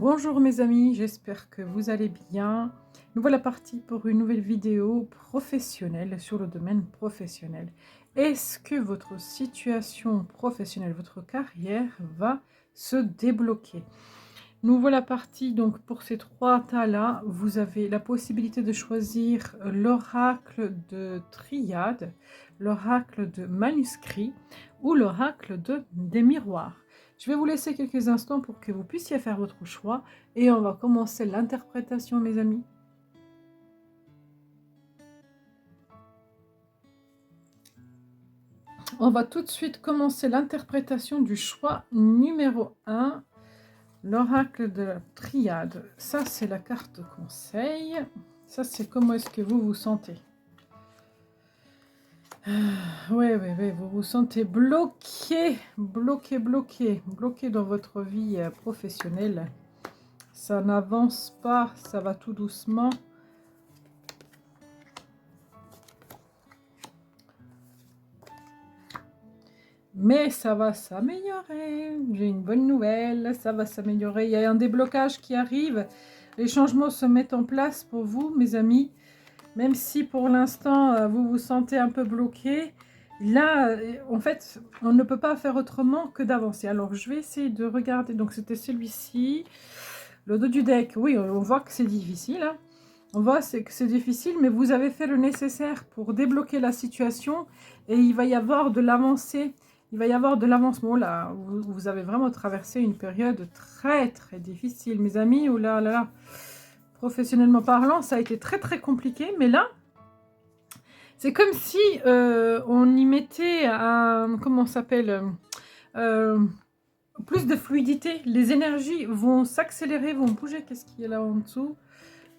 Bonjour mes amis, j'espère que vous allez bien. Nous voilà partis pour une nouvelle vidéo professionnelle sur le domaine professionnel. Est-ce que votre situation professionnelle, votre carrière va se débloquer? Nous voilà partis donc pour ces trois tas-là. Vous avez la possibilité de choisir l'oracle de triade, l'oracle de manuscrit ou l'oracle des miroirs. Je vais vous laisser quelques instants pour que vous puissiez faire votre choix et on va commencer l'interprétation, mes amis. On va tout de suite commencer l'interprétation du choix numéro 1, l'oracle de la triade. Ça, c'est la carte conseil. Ça, c'est comment est-ce que vous vous sentez. Oui, vous vous sentez bloqué dans votre vie professionnelle. Ça n'avance pas, ça va tout doucement. Mais ça va s'améliorer. J'ai une bonne nouvelle, ça va s'améliorer. Il y a un déblocage qui arrive. Les changements se mettent en place pour vous, mes amis. Même si pour l'instant, vous vous sentez un peu bloqué. Là, en fait, on ne peut pas faire autrement que d'avancer. Alors, je vais essayer de regarder. Donc, c'était celui-ci. Le dos du deck. Oui, on voit que c'est difficile. Hein. On voit que c'est difficile, mais vous avez fait le nécessaire pour débloquer la situation. Et il va y avoir de l'avancée. Il va y avoir de l'avancement. Là, vous avez vraiment traversé une période très, très difficile, mes amis. Oh là là là. Professionnellement parlant, ça a été très, très compliqué. Mais là, c'est comme si on y mettait un, comment ça s'appelle, plus de fluidité. Les énergies vont s'accélérer, vont bouger. Qu'est-ce qu'il y a là en dessous?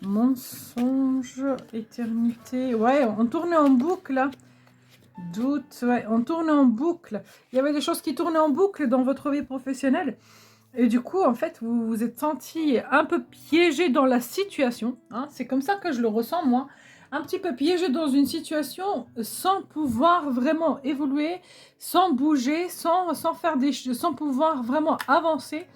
Mensonge, éternité. Ouais, on tournait en boucle là. Doute, ouais, on tournait en boucle. Il y avait des choses qui tournaient en boucle dans votre vie professionnelle. Et du coup, en fait, vous vous êtes senti un peu piégé dans la situation. Hein, c'est comme ça que je le ressens, moi. Un petit peu piégé dans une situation sans pouvoir vraiment évoluer, sans bouger, sans faire sans pouvoir vraiment avancer.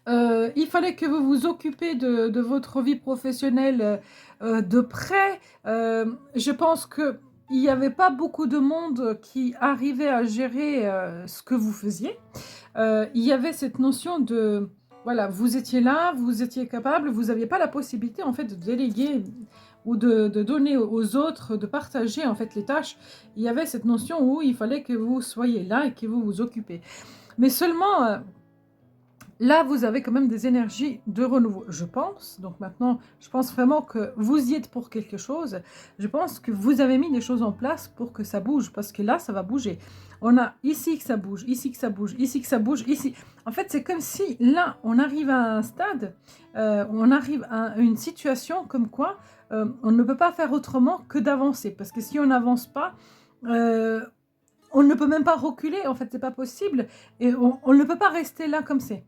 Il fallait que vous vous occupez de votre vie professionnelle de près. Je pense qu'il n'y avait pas beaucoup de monde qui arrivait à gérer ce que vous faisiez. Il y avait cette notion de, voilà, vous étiez là, vous étiez capable, vous n'aviez pas la possibilité en fait de déléguer ou de donner aux autres, de partager en fait les tâches. Il y avait cette notion où il fallait que vous soyez là et que vous vous occupez. Mais seulement... là, vous avez quand même des énergies de renouveau, je pense. Donc maintenant, je pense vraiment que vous y êtes pour quelque chose. Je pense que vous avez mis des choses en place pour que ça bouge, parce que là, ça va bouger. On a ici que ça bouge, ici que ça bouge, ici que ça bouge, ici. En fait, c'est comme si là, on arrive à un stade, on arrive à une situation comme quoi on ne peut pas faire autrement que d'avancer. Parce que si on n'avance pas... on ne peut même pas reculer, en fait, c'est pas possible. Et on ne peut pas rester là comme c'est.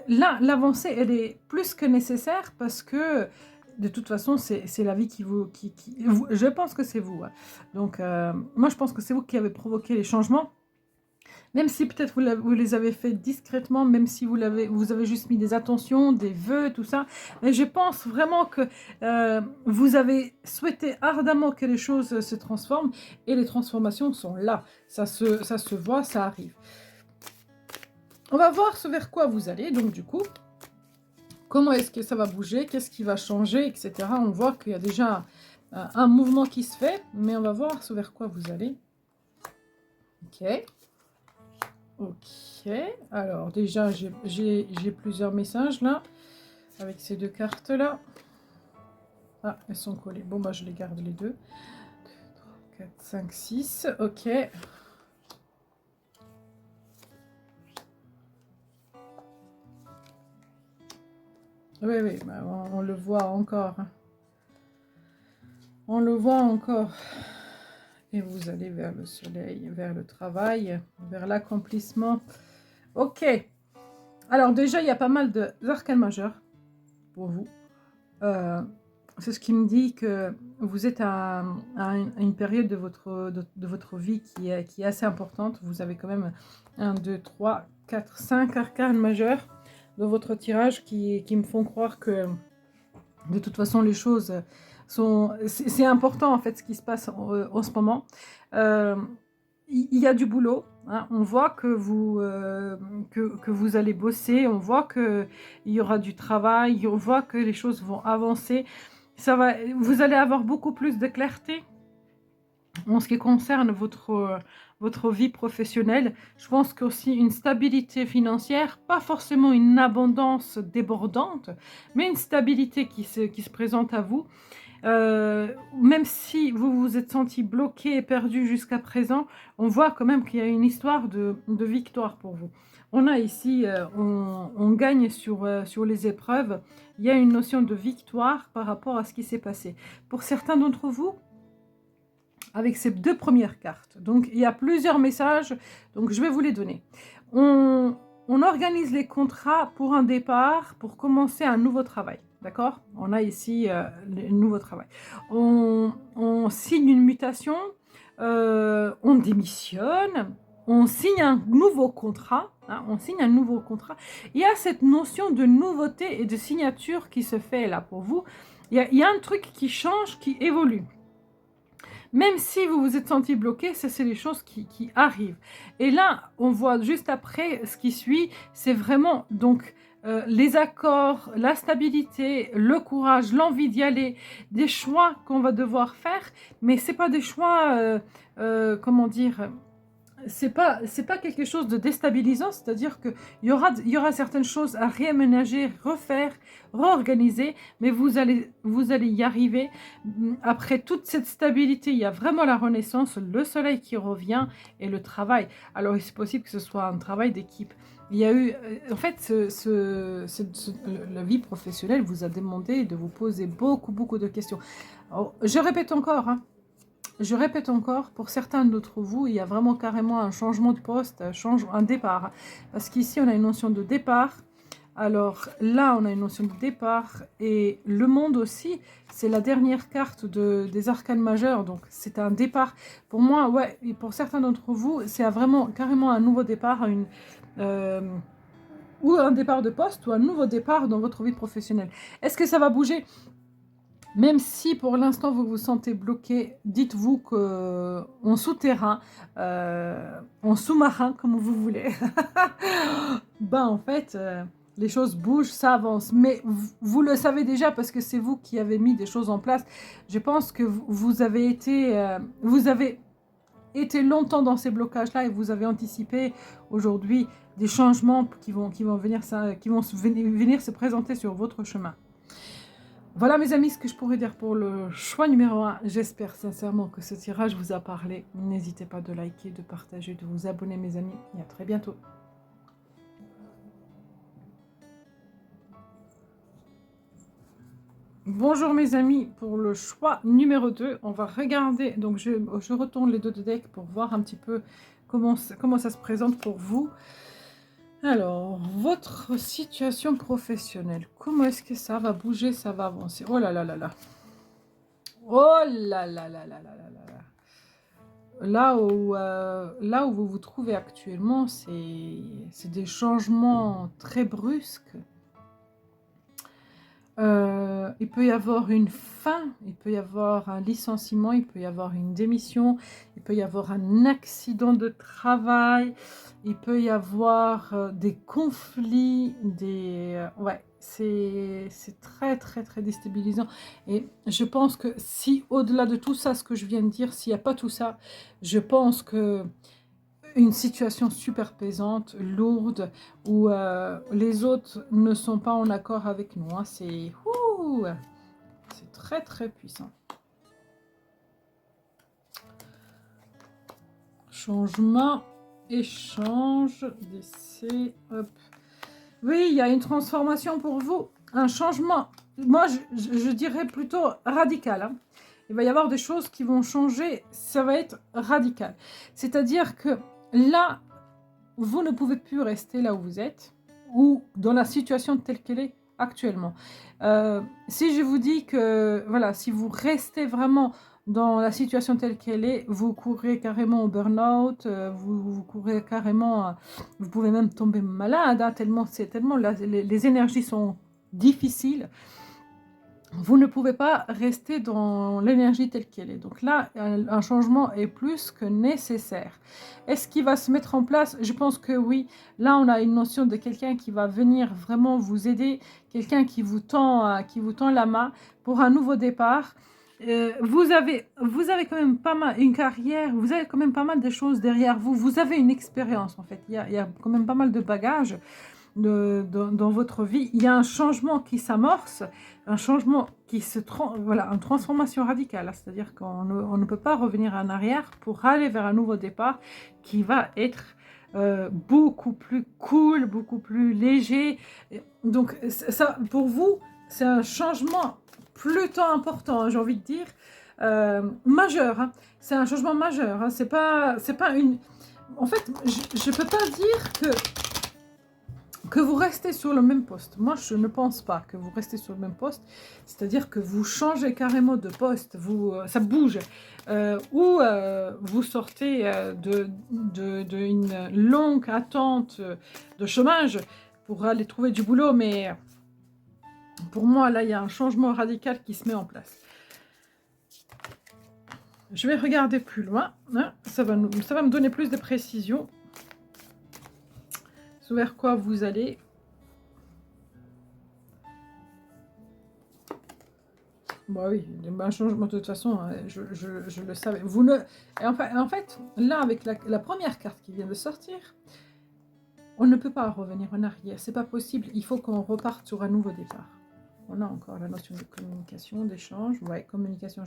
Là, l'avancée, elle est plus que nécessaire parce que, de toute façon, c'est la vie qui vous... je pense que c'est vous. Hein. Donc, moi, je pense que c'est vous qui avez provoqué les changements. Même si peut-être vous les avez fait discrètement, même si vous avez juste mis des attentions, des vœux, tout ça. Mais je pense vraiment que vous avez souhaité ardemment que les choses se transforment et les transformations sont là. Ça se voit, ça arrive. On va voir ce vers quoi vous allez, donc du coup, comment est-ce que ça va bouger, qu'est-ce qui va changer, etc. On voit qu'il y a déjà un mouvement qui se fait, mais on va voir ce vers quoi vous allez. Ok. Ok, alors déjà j'ai plusieurs messages là, avec ces deux cartes là. Ah, elles sont collées. Bon, bah je les garde les deux. 2, 3, 4, 5, 6, ok. Oui, bah, on le voit encore. On le voit encore. Et vous allez vers le soleil, vers le travail, vers l'accomplissement. Ok. Alors déjà, il y a pas mal d'arcanes majeurs pour vous. C'est ce qui me dit que vous êtes à une période de votre vie qui est assez importante. Vous avez quand même 1, 2, 3, 4, 5 arcanes majeurs. de votre tirage qui me font croire que de toute façon les choses sont... C'est important en fait ce qui se passe en ce moment. Euh, il y a du boulot, hein. On voit que vous allez bosser, on voit qu'il y aura du travail, on voit que les choses vont avancer. Vous allez avoir beaucoup plus de clarté en ce qui concerne votre vie professionnelle. Je pense qu'aussi une stabilité financière, pas forcément une abondance débordante, mais une stabilité qui se présente à vous. Même si vous vous êtes senti bloqué et perdu jusqu'à présent, on voit quand même qu'il y a une histoire de victoire pour vous. On a ici, on gagne sur les épreuves. Il y a une notion de victoire par rapport à ce qui s'est passé. Pour certains d'entre vous, avec ces deux premières cartes, donc il y a plusieurs messages, donc je vais vous les donner. On organise les contrats pour un départ, pour commencer un nouveau travail. D'accord? On a ici le nouveau travail. On signe une mutation, on démissionne, on signe un nouveau contrat. Hein, on signe un nouveau contrat. Il y a cette notion de nouveauté et de signature qui se fait là pour vous. Il y a un truc qui change, qui évolue. Même si vous vous êtes senti bloqué, ça c'est les choses qui arrivent. Et là, on voit juste après, ce qui suit, c'est vraiment donc les accords, la stabilité, le courage, l'envie d'y aller, des choix qu'on va devoir faire, mais c'est pas des choix, comment dire, c'est pas quelque chose de déstabilisant, c'est-à-dire qu'il y aura certaines choses à réaménager, refaire, réorganiser, mais vous allez y arriver. Après toute cette stabilité, il y a vraiment la renaissance, le soleil qui revient et le travail. Alors, il est possible que ce soit un travail d'équipe. Il y a eu, en fait, la vie professionnelle vous a demandé de vous poser beaucoup de questions. Alors, je répète encore, hein. Je répète encore, pour certains d'entre vous, il y a vraiment carrément un changement de poste, un départ. Parce qu'ici, on a une notion de départ. Alors là, on a une notion de départ. Et le monde aussi, c'est la dernière carte des arcanes majeures. Donc, c'est un départ. Pour moi, ouais, et pour certains d'entre vous, c'est vraiment carrément un nouveau départ, ou un départ de poste, ou un nouveau départ dans votre vie professionnelle. Est-ce que ça va bouger ? Même si pour l'instant vous vous sentez bloqué, dites-vous qu'en souterrain, en sous-marin, comme vous voulez, ben en fait, les choses bougent, ça avance. Mais vous le savez déjà parce que c'est vous qui avez mis des choses en place. Je pense que vous avez été longtemps dans ces blocages-là et vous avez anticipé aujourd'hui des changements qui vont venir se présenter sur votre chemin. Voilà mes amis, ce que je pourrais dire pour le choix numéro 1. J'espère sincèrement que ce tirage vous a parlé. N'hésitez pas de liker, de partager, de vous abonner mes amis. Et à très bientôt. Bonjour mes amis, pour le choix numéro 2, on va regarder. Donc je retourne les deux decks pour voir un petit peu comment ça se présente pour vous. Alors, votre situation professionnelle, comment est-ce que ça va bouger, ça va avancer? Oh là là là là. Oh là là là là là là là. Là où vous vous trouvez actuellement, c'est des changements très brusques. Il peut y avoir une fin, il peut y avoir un licenciement, il peut y avoir une démission, il peut y avoir un accident de travail, il peut y avoir des conflits, ouais, c'est très déstabilisant. Et je pense que si au-delà de tout ça, ce que je viens de dire, s'il n'y a pas tout ça, je pense que une situation super pesante, lourde, où les autres ne sont pas en accord avec nous. Hein. C'est très puissant. Changement, échange, décès, hop. Oui, il y a une transformation pour vous, un changement. Moi, je dirais plutôt radical. Hein. Il va y avoir des choses qui vont changer, ça va être radical. C'est-à-dire que là, vous ne pouvez plus rester là où vous êtes ou dans la situation telle qu'elle est actuellement. Si je vous dis que, voilà, si vous restez vraiment dans la situation telle qu'elle est, vous courez carrément au burn-out, vous courez carrément, vous pouvez même tomber malade, hein, tellement les énergies sont difficiles. Vous ne pouvez pas rester dans l'énergie telle qu'elle est. Donc là, un changement est plus que nécessaire. Est-ce qu'il va se mettre en place? Je pense que oui. Là, on a une notion de quelqu'un qui va venir vraiment vous aider, quelqu'un qui vous tend la main pour un nouveau départ. Vous avez quand même pas mal une carrière, vous avez quand même pas mal de choses derrière vous. Vous avez une expérience en fait. Il y a quand même pas mal de bagages dans votre vie. Il y a un changement qui s'amorce, un changement qui voilà, une transformation radicale. C'est-à-dire qu'on ne peut pas revenir en arrière pour aller vers un nouveau départ qui va être beaucoup plus cool, beaucoup plus léger. Donc ça, pour vous, c'est un changement plutôt important, hein, j'ai envie de dire, majeur. Hein. C'est un changement majeur. Hein. C'est pas une... En fait, je ne peux pas dire que vous restez sur le même poste. Moi, je ne pense pas que vous restez sur le même poste. C'est-à-dire que vous changez carrément de poste, ça bouge. Ou vous sortez d'une longue attente de chômage pour aller trouver du boulot. Mais pour moi, là, il y a un changement radical qui se met en place. Je vais regarder plus loin. Hein. Ça va me donner plus de précisions. Vers quoi vous allez. Bah oui, un changement de toute façon, je le savais. Vous ne... en fait, là, avec la première carte qui vient de sortir, on ne peut pas revenir en arrière. C'est pas possible. Il faut qu'on reparte sur un nouveau départ. On a encore la notion de communication, d'échange. Ouais, communication,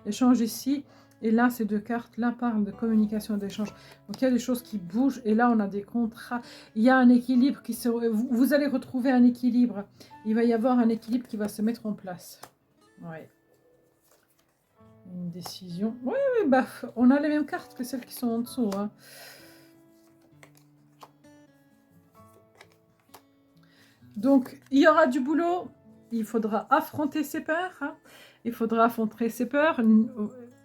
échange ici. Et là, ces deux cartes-là parlent de communication, d'échange. Donc, il y a des choses qui bougent. Et là, on a des contrats. Il y a un équilibre qui se... Vous allez retrouver un équilibre. Il va y avoir un équilibre qui va se mettre en place. Ouais. Une décision. Oui, bah, on a les mêmes cartes que celles qui sont en dessous. Hein. Donc, il y aura du boulot. Il faudra affronter ses peurs. Hein. Il faudra affronter ses peurs.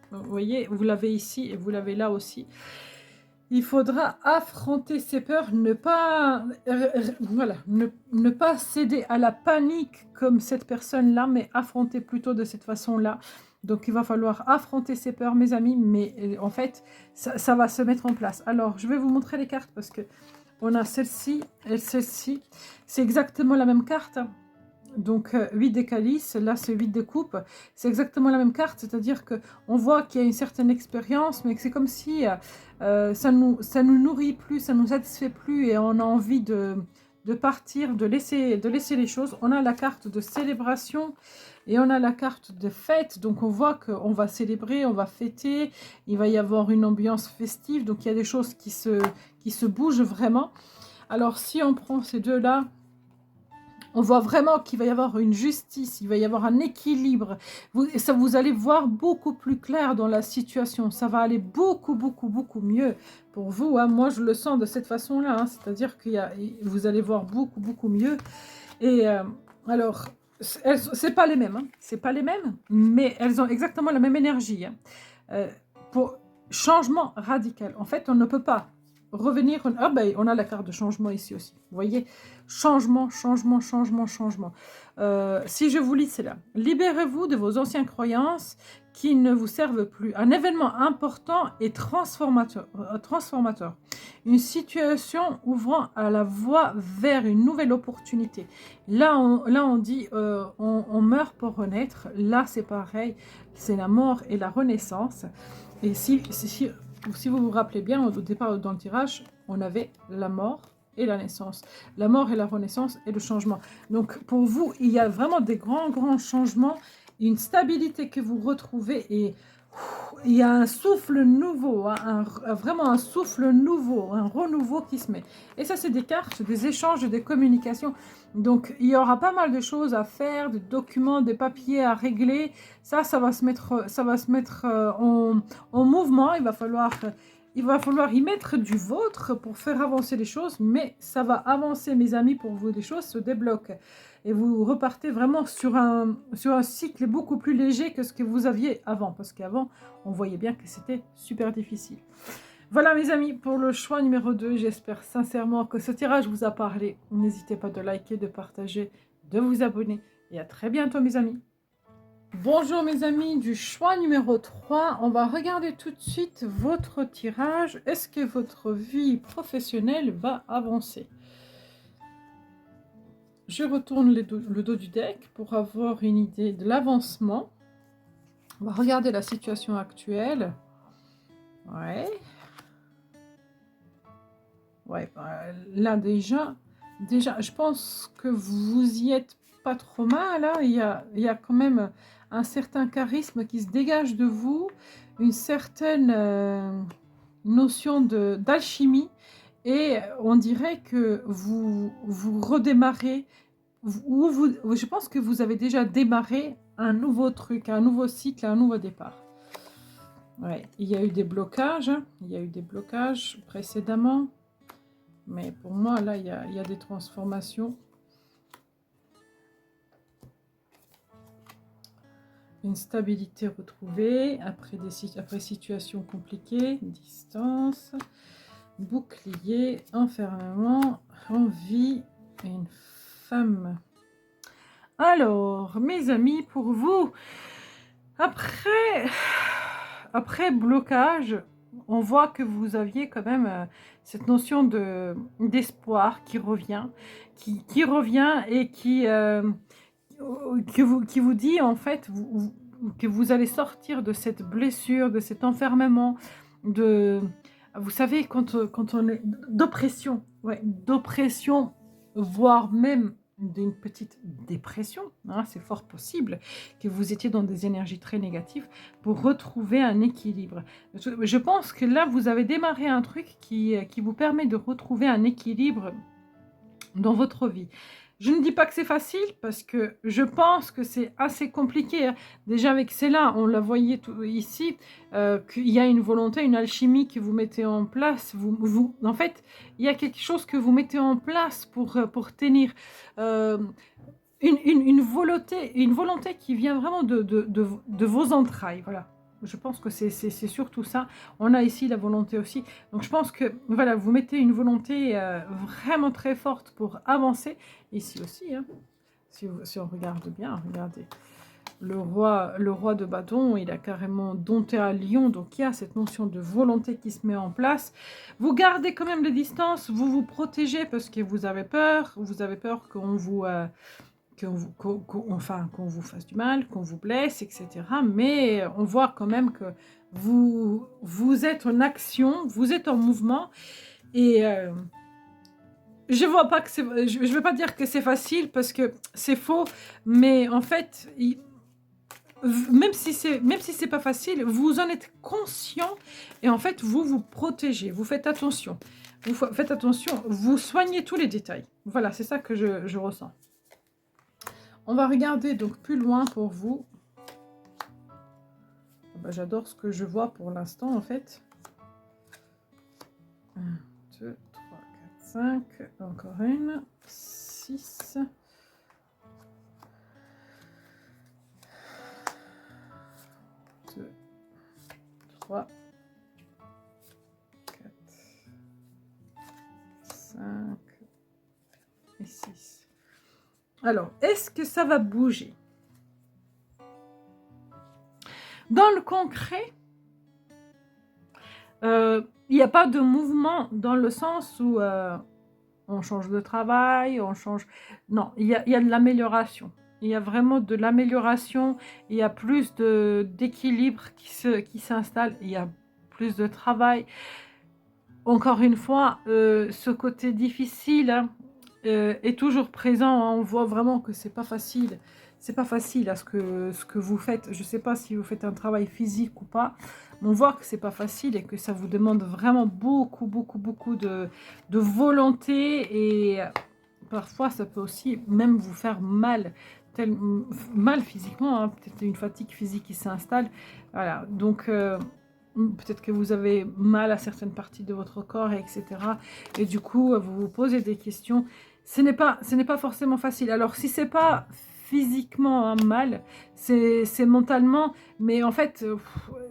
Vous voyez, vous l'avez ici et vous l'avez là aussi. Il faudra affronter ses peurs, ne pas céder à la panique comme cette personne-là, mais affronter plutôt de cette façon-là. Donc, il va falloir affronter ses peurs, mes amis, mais en fait, ça va se mettre en place. Alors, je vais vous montrer les cartes parce que on a celle-ci et celle-ci. C'est exactement la même carte. Donc 8 des calices, là c'est 8 de coupe, c'est exactement la même carte, c'est-à-dire qu'on voit qu'il y a une certaine expérience, mais que c'est comme si ça nous nourrit plus, ça nous satisfait plus et on a envie de partir, de laisser les choses. On a la carte de célébration et on a la carte de fête, donc on voit qu'on va célébrer, on va fêter, il va y avoir une ambiance festive, donc il y a des choses qui se bougent vraiment. Alors si on prend ces deux-là, on voit vraiment qu'il va y avoir une justice, il va y avoir un équilibre. Vous allez voir beaucoup plus clair dans la situation. Ça va aller beaucoup, beaucoup, beaucoup mieux pour vous. Hein. Moi, je le sens de cette façon-là. Hein. C'est-à-dire que vous allez voir beaucoup, beaucoup mieux. Et alors, c'est pas les mêmes. Hein. C'est pas les mêmes, mais elles ont exactement la même énergie. Hein. Pour changement radical. En fait, on ne peut pas revenir. Ah ben, on a la carte de changement ici aussi. Vous voyez, changement, changement, changement, changement. Si je vous lis, c'est là. Libérez-vous de vos anciennes croyances qui ne vous servent plus. Un événement important et transformateur. Une situation ouvrant à la voie vers une nouvelle opportunité. Là, on dit on meurt pour renaître. Là, c'est pareil. C'est la mort et la renaissance. Et si vous vous rappelez bien, au départ dans le tirage, on avait la mort et la naissance. La mort et la renaissance et le changement. Donc pour vous, il y a vraiment des grands, grands changements, une stabilité que vous retrouvez et il y a un souffle nouveau, hein, vraiment un souffle nouveau, un renouveau qui se met. Et ça, c'est des cartes, des échanges, des communications. Donc, il y aura pas mal de choses à faire, des documents, des papiers à régler. Ça va se mettre en mouvement. Il va falloir il va falloir y mettre du vôtre pour faire avancer les choses, mais ça va avancer, mes amis, pour vous, les choses se débloquent. Et vous repartez vraiment sur un cycle beaucoup plus léger que ce que vous aviez avant, parce qu'avant, on voyait bien que c'était super difficile. Voilà mes amis, pour le choix numéro 2, j'espère sincèrement que ce tirage vous a parlé. N'hésitez pas de liker, de partager, de vous abonner, et à très bientôt mes amis. Bonjour mes amis du choix numéro 3, on va regarder tout de suite votre tirage. Est-ce que votre vie professionnelle va avancer? Je retourne le dos du deck pour avoir une idée de l'avancement. On va regarder la situation actuelle. Ouais. Ouais, là déjà, je pense que vous y êtes pas trop mal. Hein. Il y a quand même un certain charisme qui se dégage de vous, une certaine notion d'alchimie, et on dirait que vous redémarrez, je pense que vous avez déjà démarré un nouveau truc, un nouveau cycle, un nouveau départ. Ouais, il y a eu des blocages, hein. Il y a eu des blocages précédemment. Mais pour moi, là, il y a des transformations. Une stabilité retrouvée après situations compliquées. Distance. Bouclier. Enfermement. Envie. Et une femme. Alors, mes amis, pour vous, après blocage, on voit que vous aviez quand même cette notion d'espoir qui revient, qui revient et qui vous dit en fait que vous allez sortir de cette blessure, de cet enfermement, vous savez, quand on est d'oppression, ouais, d'oppression, voire même d'une petite dépression, hein, c'est fort possible que vous étiez dans des énergies très négatives, pour retrouver un équilibre. Je pense que là, vous avez démarré un truc qui vous permet de retrouver un équilibre dans votre vie. Je ne dis pas que c'est facile, parce que je pense que c'est assez compliqué. Hein. Déjà avec celle-là, on la voyait ici, qu'il y a une volonté, une alchimie que vous mettez en place. En fait, il y a quelque chose que vous mettez en place pour tenir. Une volonté qui vient vraiment de vos entrailles, voilà. Je pense que c'est surtout ça. On a ici la volonté aussi. Donc je pense que voilà, vous mettez une volonté vraiment très forte pour avancer. Ici aussi, hein. Si on regarde bien, regardez. Le roi de bâton, il a carrément dompté un lion. Donc il y a cette notion de volonté qui se met en place. Vous gardez quand même les distances, vous vous protégez parce que vous avez peur. Vous avez peur qu'on vous... qu'on vous fasse du mal, qu'on vous blesse, etc. Mais on voit quand même que vous êtes en action, vous êtes en mouvement, et je vois pas que je veux pas dire que c'est facile parce que c'est faux, mais en fait, même si c'est pas facile, vous en êtes conscient, et en fait vous vous protégez, vous faites attention, vous soignez tous les détails. Voilà, c'est ça que je ressens. On va regarder donc plus loin pour vous. J'adore ce que je vois pour l'instant en fait. 1, 2, 3, 4, 5. Encore une. 6. 2, 3, 4, 5 et 6. Alors, est-ce que ça va bouger? Dans le concret, il n'y a pas de mouvement dans le sens où on change de travail, on change... Non, il y a de l'amélioration. Il y a vraiment de l'amélioration, il y a plus d'équilibre qui s'installe, il y a plus de travail. Encore une fois, ce côté difficile... hein, est toujours présent. Hein. On voit vraiment que c'est pas facile. C'est pas facile à ce que vous faites. Je sais pas si vous faites un travail physique ou pas, mais on voit que c'est pas facile et que ça vous demande vraiment beaucoup de volonté, et parfois ça peut aussi même vous faire mal, mal physiquement, hein. Peut-être une fatigue physique qui s'installe. Voilà, donc peut-être que vous avez mal à certaines parties de votre corps, etc. Et du coup, vous vous posez des questions. Ce n'est pas forcément facile. Alors, si c'est pas physiquement un mal, c'est mentalement, mais en fait,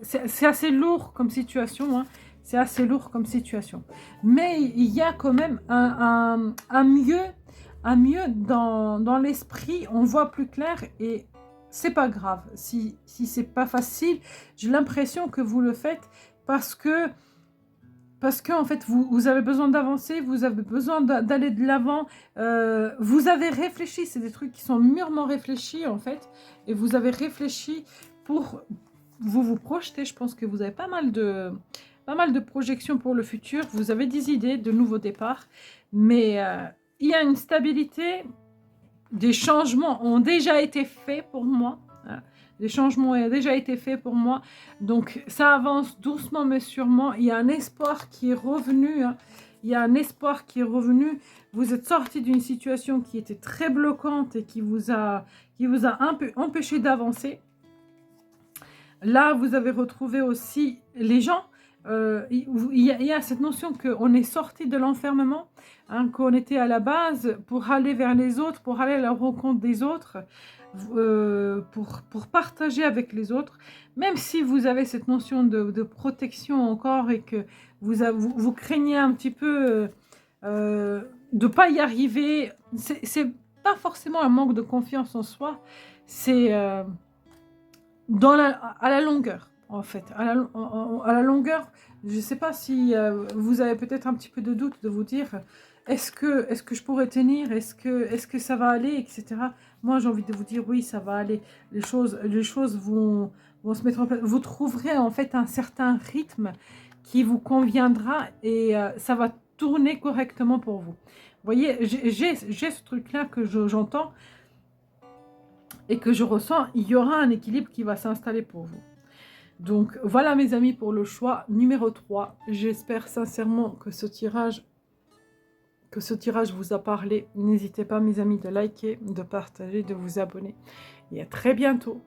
c'est assez lourd comme situation, hein. C'est assez lourd comme situation. Mais il y a quand même un mieux dans l'esprit, on voit plus clair et c'est pas grave. Si c'est pas facile, j'ai l'impression que vous le faites parce que en fait, vous avez besoin d'avancer, vous avez besoin d'aller de l'avant, vous avez réfléchi, c'est des trucs qui sont mûrement réfléchis en fait, et vous avez réfléchi pour vous projeter. Je pense que vous avez pas mal de projections pour le futur, vous avez des idées de nouveaux départs, mais il y a une stabilité, des changements ont déjà été faits pour moi. Hein. Les changements ont déjà été faits pour moi. Donc, ça avance doucement mais sûrement. Il y a un espoir qui est revenu. Hein. Il y a un espoir qui est revenu. Vous êtes sorti d'une situation qui était très bloquante et qui vous a un peu empêché d'avancer. Là, vous avez retrouvé aussi les gens. Il y a cette notion qu'on est sorti de l'enfermement, hein, qu'on était à la base pour aller vers les autres, pour aller à la rencontre des autres, pour partager avec les autres. Même si vous avez cette notion de protection encore et que vous craignez un petit peu de ne pas y arriver, c'est pas forcément un manque de confiance en soi, c'est... à la longueur, en fait, à la longueur, je ne sais pas si vous avez peut-être un petit peu de doute de vous dire est-ce que je pourrais tenir, est-ce que ça va aller, etc. Moi, j'ai envie de vous dire oui, ça va aller, les choses vont se mettre en place. Vous trouverez en fait un certain rythme qui vous conviendra et ça va tourner correctement pour vous. Vous voyez, j'ai ce truc-là que j'entends et que je ressens, il y aura un équilibre qui va s'installer pour vous. Donc voilà mes amis pour le choix numéro 3. J'espère sincèrement que ce tirage vous a parlé. N'hésitez pas mes amis de liker, de partager, de vous abonner. Et à très bientôt.